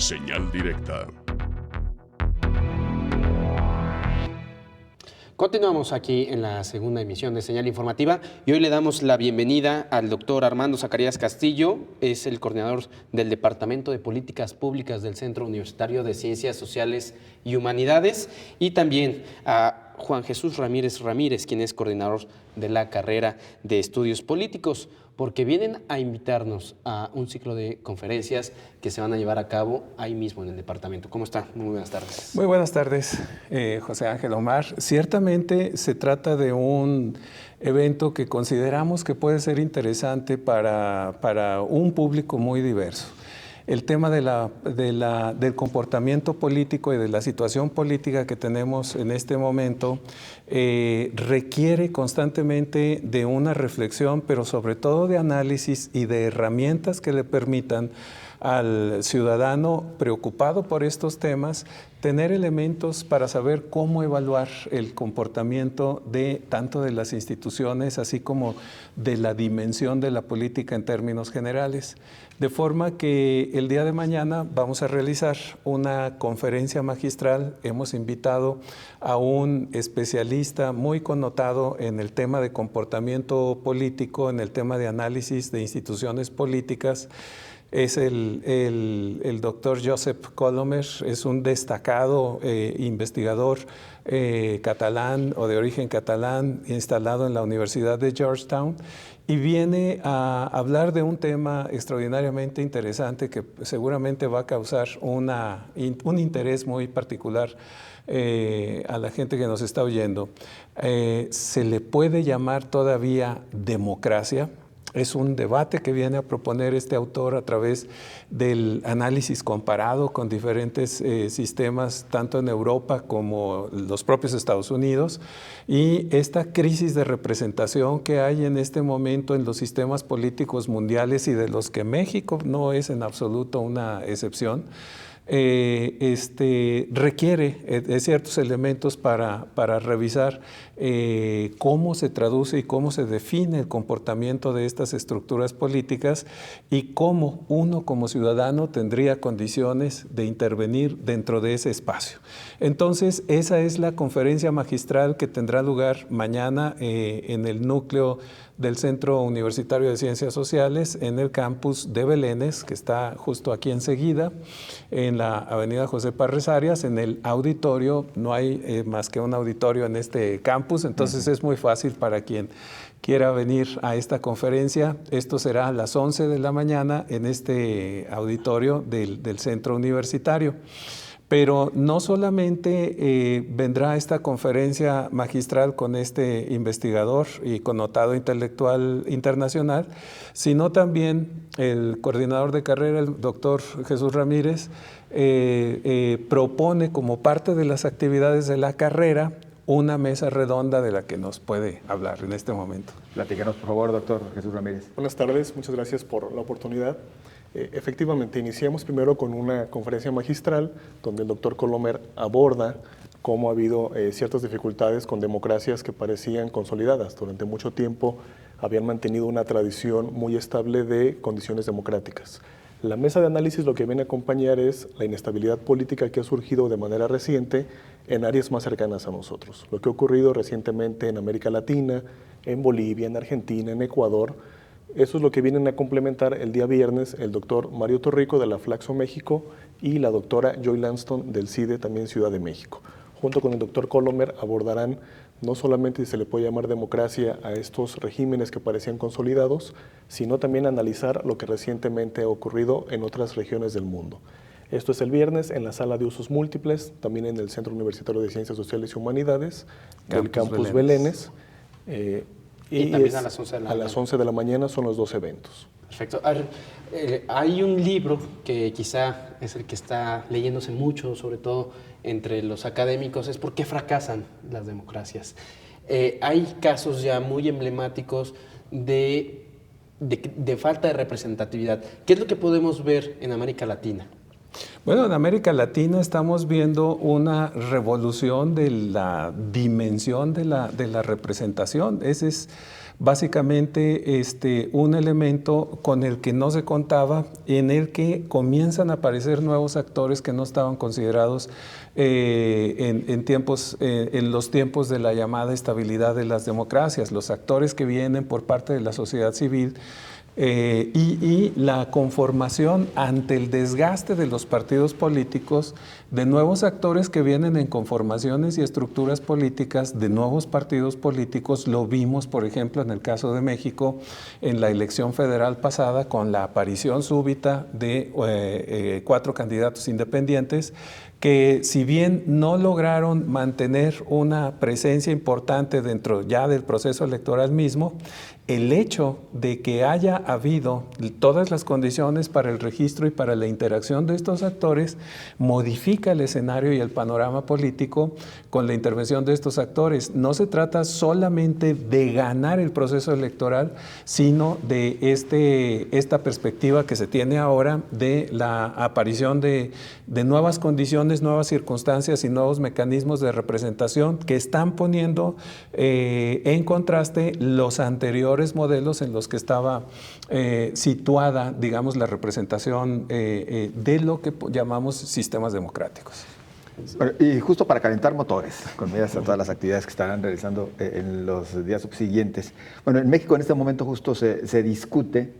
Señal directa. Continuamos aquí en la segunda emisión de Señal Informativa y hoy le damos la bienvenida al doctor Armando Zacarías Castillo, es el coordinador del Departamento de Políticas Públicas del Centro Universitario de Ciencias Sociales y Humanidades, y también a Juan Jesús Ramírez Ramírez, quien es coordinador de la carrera de Estudios Políticos, porque vienen a invitarnos a un ciclo de conferencias que se van a llevar a cabo ahí mismo en el departamento. ¿Cómo está? Muy buenas tardes. Muy buenas tardes, José Ángel Omar. Ciertamente se trata de un evento que consideramos que puede ser interesante para un público muy diverso. El tema del comportamiento político y de la situación política que tenemos en este momento requiere constantemente de una reflexión, pero sobre todo de análisis y de herramientas que le permitan al ciudadano preocupado por estos temas tener elementos para saber cómo evaluar el comportamiento tanto de las instituciones así como de la dimensión de la política en términos generales. De forma que el día de mañana vamos a realizar una conferencia magistral. Hemos invitado a un especialista muy connotado en el tema de comportamiento político, en el tema de análisis de instituciones políticas. Es el doctor Josep Colomer, es un destacado investigador catalán o de origen catalán instalado en la Universidad de Georgetown y viene a hablar de un tema extraordinariamente interesante que seguramente va a causar un interés muy particular a la gente que nos está oyendo. ¿Se le puede llamar todavía democracia? Es un debate que viene a proponer este autor a través del análisis comparado con diferentes sistemas, tanto en Europa como los propios Estados Unidos, y esta crisis de representación que hay en este momento en los sistemas políticos mundiales y de los que México no es en absoluto una excepción. Requiere de ciertos elementos para revisar cómo se traduce y cómo se define el comportamiento de estas estructuras políticas y cómo uno como ciudadano tendría condiciones de intervenir dentro de ese espacio. Entonces, esa es la conferencia magistral que tendrá lugar mañana en el núcleo del Centro Universitario de Ciencias Sociales en el campus de Belénes, que está justo aquí enseguida, en la avenida José Parres Arias, en el auditorio. No hay más que un auditorio en este campus, entonces es muy fácil para quien quiera venir a esta conferencia. Esto será a las 11 de la mañana en este auditorio del Centro Universitario. Pero no solamente vendrá esta conferencia magistral con este investigador y connotado intelectual internacional, sino también el coordinador de carrera, el doctor Jesús Ramírez, propone como parte de las actividades de la carrera una mesa redonda de la que nos puede hablar en este momento. Platícanos, por favor, doctor Jesús Ramírez. Buenas tardes, muchas gracias por la oportunidad. Efectivamente, iniciamos primero con una conferencia magistral donde el doctor Colomer aborda cómo ha habido ciertas dificultades con democracias que parecían consolidadas. Durante mucho tiempo habían mantenido una tradición muy estable de condiciones democráticas. La mesa de análisis lo que viene a acompañar es la inestabilidad política que ha surgido de manera reciente en áreas más cercanas a nosotros. Lo que ha ocurrido recientemente en América Latina, en Bolivia, en Argentina, en Ecuador. Eso es lo que vienen a complementar el día viernes el doctor Mario Torrico de la Flaxo México y la doctora Joy Lanston del CIDE, también Ciudad de México. Junto con el doctor Colomer abordarán no solamente si se le puede llamar democracia a estos regímenes que parecían consolidados, sino también analizar lo que recientemente ha ocurrido en otras regiones del mundo. Esto es el viernes en la sala de usos múltiples, también en el Centro Universitario de Ciencias Sociales y Humanidades, del Campus Belénes. Y también a las 11 de la mañana. A las 11 de la mañana son los dos eventos. Perfecto. Hay un libro que quizá es el que está leyéndose mucho, sobre todo entre los académicos, es ¿Por qué fracasan las democracias? Hay casos ya muy emblemáticos de falta de representatividad. ¿Qué es lo que podemos ver en América Latina? Bueno, en América Latina estamos viendo una revolución de la dimensión de la representación. Ese es básicamente un elemento con el que no se contaba, en el que comienzan a aparecer nuevos actores que no estaban considerados en los tiempos de la llamada estabilidad de las democracias, los actores que vienen por parte de la sociedad civil. Y la conformación ante el desgaste de los partidos políticos, de nuevos actores que vienen en conformaciones y estructuras políticas de nuevos partidos políticos. Lo vimos, por ejemplo, en el caso de México, en la elección federal pasada, con la aparición súbita de 4 candidatos independientes, que si bien no lograron mantener una presencia importante dentro ya del proceso electoral mismo, el hecho de que haya habido todas las condiciones para el registro y para la interacción de estos actores modifica el escenario y el panorama político con la intervención de estos actores. No se trata solamente de ganar el proceso electoral, sino de esta perspectiva que se tiene ahora de la aparición de nuevas condiciones, nuevas circunstancias y nuevos mecanismos de representación que están poniendo en contraste los anteriores modelos en los que estaba situada, digamos, la representación de lo que llamamos sistemas democráticos. Y justo para calentar motores, con miras a todas las actividades que estarán realizando en los días subsiguientes. Bueno, en México en este momento justo se discute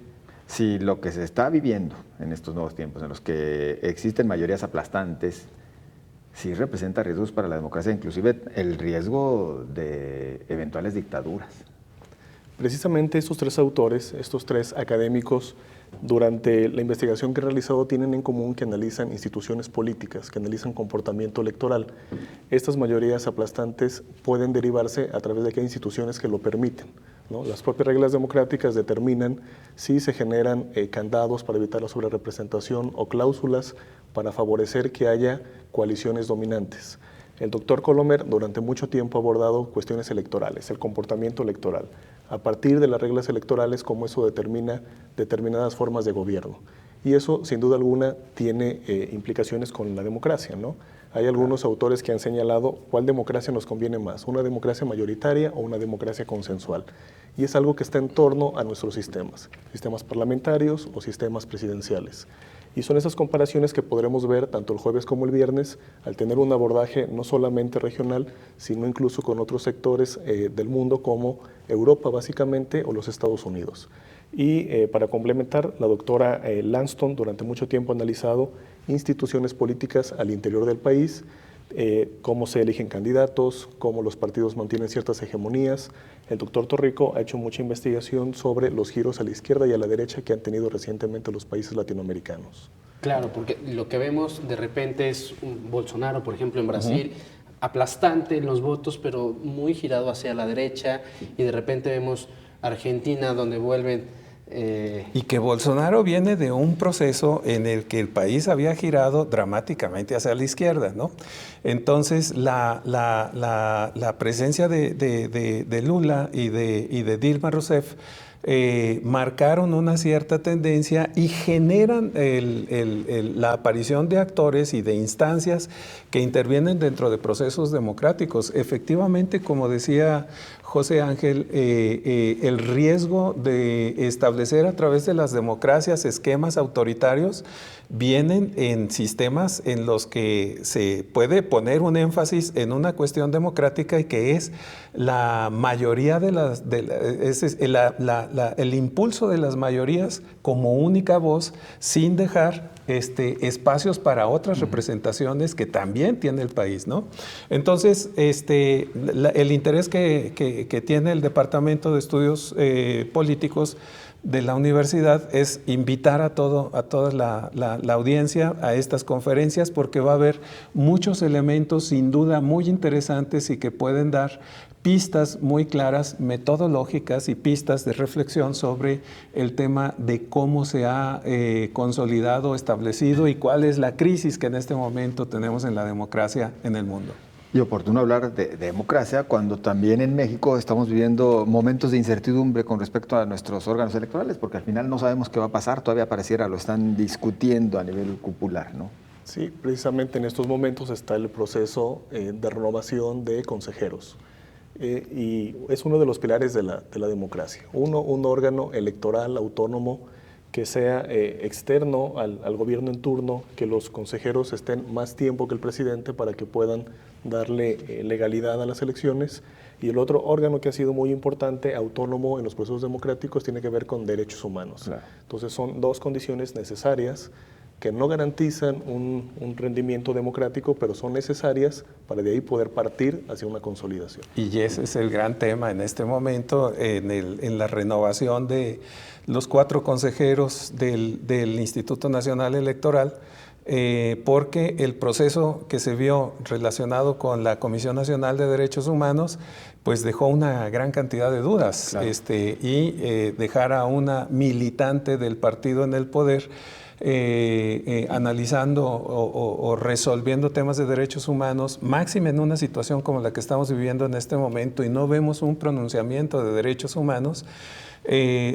si lo que se está viviendo en estos nuevos tiempos, en los que existen mayorías aplastantes, sí representa riesgos para la democracia, inclusive el riesgo de eventuales dictaduras. Precisamente estos 3 autores, estos 3 académicos, durante la investigación que he realizado tienen en común que analizan instituciones políticas, que analizan comportamiento electoral. Estas mayorías aplastantes pueden derivarse a través de que hay instituciones que lo permiten, ¿no? Las propias reglas democráticas determinan si se generan candados para evitar la sobrerepresentación o cláusulas para favorecer que haya coaliciones dominantes. El doctor Colomer durante mucho tiempo ha abordado cuestiones electorales, el comportamiento electoral, a partir de las reglas electorales, cómo eso determina determinadas formas de gobierno. Y eso, sin duda alguna, tiene implicaciones con la democracia, ¿no? Hay algunos autores que han señalado cuál democracia nos conviene más, una democracia mayoritaria o una democracia consensual. Y es algo que está en torno a nuestros sistemas parlamentarios o sistemas presidenciales. Y son esas comparaciones que podremos ver tanto el jueves como el viernes al tener un abordaje no solamente regional, sino incluso con otros sectores del mundo como Europa básicamente o los Estados Unidos. Y para complementar, la doctora Lanston durante mucho tiempo ha analizado instituciones políticas al interior del país, cómo se eligen candidatos, cómo los partidos mantienen ciertas hegemonías. El doctor Torrico ha hecho mucha investigación sobre los giros a la izquierda y a la derecha que han tenido recientemente los países latinoamericanos. Claro, porque lo que vemos de repente es un Bolsonaro, por ejemplo, en Brasil, aplastante en los votos, pero muy girado hacia la derecha, y de repente vemos Argentina, donde vuelven... Y que Bolsonaro viene de un proceso en el que el país había girado dramáticamente hacia la izquierda, ¿no? Entonces, la presencia de Lula y de Dilma Rousseff marcaron una cierta tendencia y generan la aparición de actores y de instancias que intervienen dentro de procesos democráticos. Efectivamente, como decía José Ángel, el riesgo de establecer a través de las democracias esquemas autoritarios vienen en sistemas en los que se puede poner un énfasis en una cuestión democrática y que es la mayoría el impulso de las mayorías como única voz sin dejar espacios para otras representaciones que también tiene el país, ¿no? Entonces, el interés que tiene el Departamento de Estudios Políticos de la universidad es invitar a toda la audiencia a estas conferencias, porque va a haber muchos elementos sin duda muy interesantes y que pueden dar pistas muy claras, metodológicas y pistas de reflexión sobre el tema de cómo se ha consolidado, establecido y cuál es la crisis que en este momento tenemos en la democracia en el mundo. Y oportuno hablar de democracia cuando también en México estamos viviendo momentos de incertidumbre con respecto a nuestros órganos electorales, porque al final no sabemos qué va a pasar, todavía pareciera lo están discutiendo a nivel cupular, ¿no? Sí, precisamente en estos momentos está el proceso de renovación de consejeros. y es uno de los pilares de la democracia. Un órgano electoral autónomo que sea externo al gobierno en turno, que los consejeros estén más tiempo que el presidente para que puedan darle legalidad a las elecciones. Y el otro órgano que ha sido muy importante, autónomo en los procesos democráticos, tiene que ver con derechos humanos. Claro. Entonces son dos condiciones necesarias que no garantizan un rendimiento democrático, pero son necesarias para de ahí poder partir hacia una consolidación. Y ese es el gran tema en este momento, en la renovación de los 4 consejeros del Instituto Nacional Electoral, porque el proceso que se vio relacionado con la Comisión Nacional de Derechos Humanos pues dejó una gran cantidad de dudas, claro. Y dejar a una militante del partido en el poder analizando o resolviendo temas de derechos humanos, máxime en una situación como la que estamos viviendo en este momento y no vemos un pronunciamiento de derechos humanos,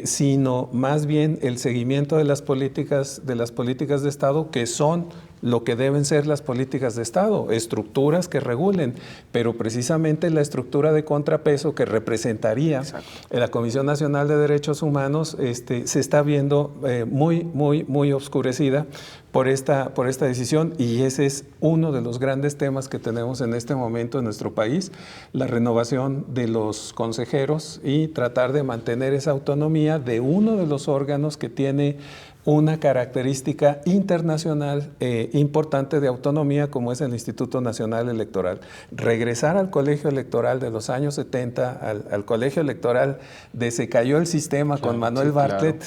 sino más bien el seguimiento de las políticas de Estado, que son lo que deben ser las políticas de Estado, estructuras que regulen, pero precisamente la estructura de contrapeso que representaría la Comisión Nacional de Derechos Humanos se está viendo muy oscurecida por esta decisión, y ese es uno de los grandes temas que tenemos en este momento en nuestro país, la renovación de los consejeros y tratar de mantener esa autonomía de uno de los órganos que tiene una característica internacional importante de autonomía, como es el Instituto Nacional Electoral. Regresar al colegio electoral de los años 70, al colegio electoral de se cayó el sistema con Manuel Bartlett,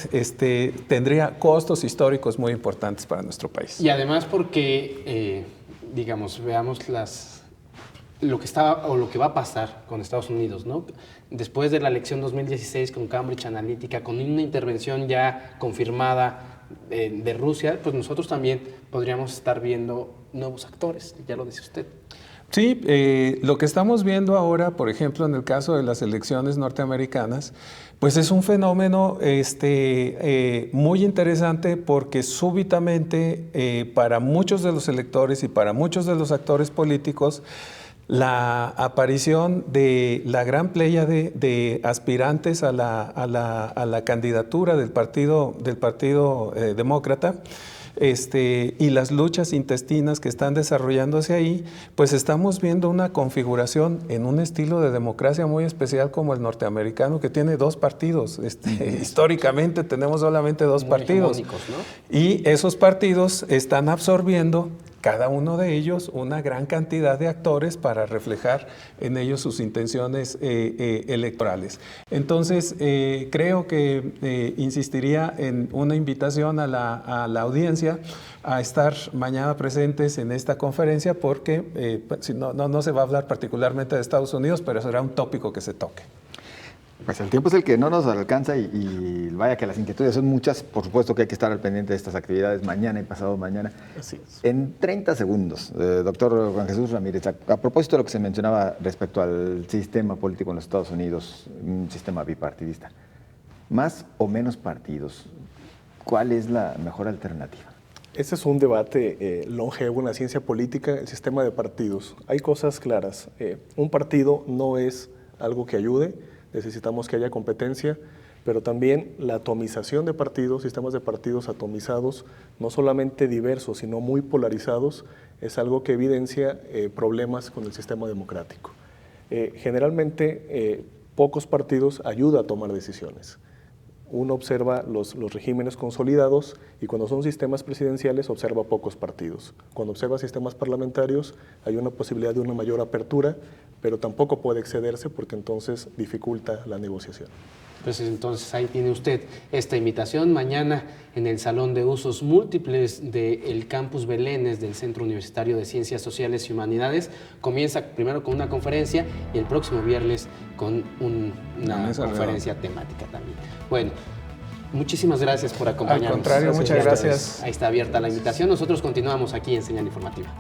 tendría costos históricos muy importantes para nuestro país. Y además porque, digamos, veamos lo que está o lo que va a pasar con Estados Unidos, ¿no? Después de la elección 2016 con Cambridge Analytica, con una intervención ya confirmada de Rusia, pues nosotros también podríamos estar viendo nuevos actores, ya lo dice usted. Sí, lo que estamos viendo ahora, por ejemplo, en el caso de las elecciones norteamericanas, pues es un fenómeno muy interesante, porque súbitamente para muchos de los electores y para muchos de los actores políticos, la aparición de la gran pléyade de aspirantes a la candidatura del Partido Demócrata, y las luchas intestinas que están desarrollándose ahí, pues estamos viendo una configuración en un estilo de democracia muy especial como el norteamericano, que tiene 2 partidos. Históricamente tenemos solamente 2 partidos. Hegemónicos, ¿no? Y esos partidos están absorbiendo, cada uno de ellos, una gran cantidad de actores para reflejar en ellos sus intenciones electorales. Entonces, creo que insistiría en una invitación a la audiencia a estar mañana presentes en esta conferencia, porque no se va a hablar particularmente de Estados Unidos, pero será un tópico que se toque. Pues el tiempo es el que no nos alcanza y vaya que las inquietudes son muchas. Por supuesto que hay que estar al pendiente de estas actividades mañana y pasado mañana. Así es. En 30 segundos, doctor Juan Jesús Ramírez, a propósito de lo que se mencionaba respecto al sistema político en los Estados Unidos, un sistema bipartidista, ¿más o menos partidos? ¿Cuál es la mejor alternativa? Este es un debate longevo en la ciencia política, el sistema de partidos. Hay cosas claras. Un partido no es algo que ayude. Necesitamos que haya competencia, pero también la atomización de partidos, sistemas de partidos atomizados, no solamente diversos, sino muy polarizados, es algo que evidencia problemas con el sistema democrático. Generalmente, pocos partidos ayudan a tomar decisiones. Uno observa los regímenes consolidados, y cuando son sistemas presidenciales observa pocos partidos. Cuando observa sistemas parlamentarios hay una posibilidad de una mayor apertura, pero tampoco puede excederse, porque entonces dificulta la negociación. Pues entonces ahí tiene usted esta invitación mañana en el Salón de Usos Múltiples del Campus Belénes del Centro Universitario de Ciencias Sociales y Humanidades. Comienza primero con una conferencia y el próximo viernes con una conferencia temática también. Bueno, muchísimas gracias por acompañarnos. Al contrario, muchas gracias. Ahí está abierta la invitación. Nosotros continuamos aquí en Señal Informativa.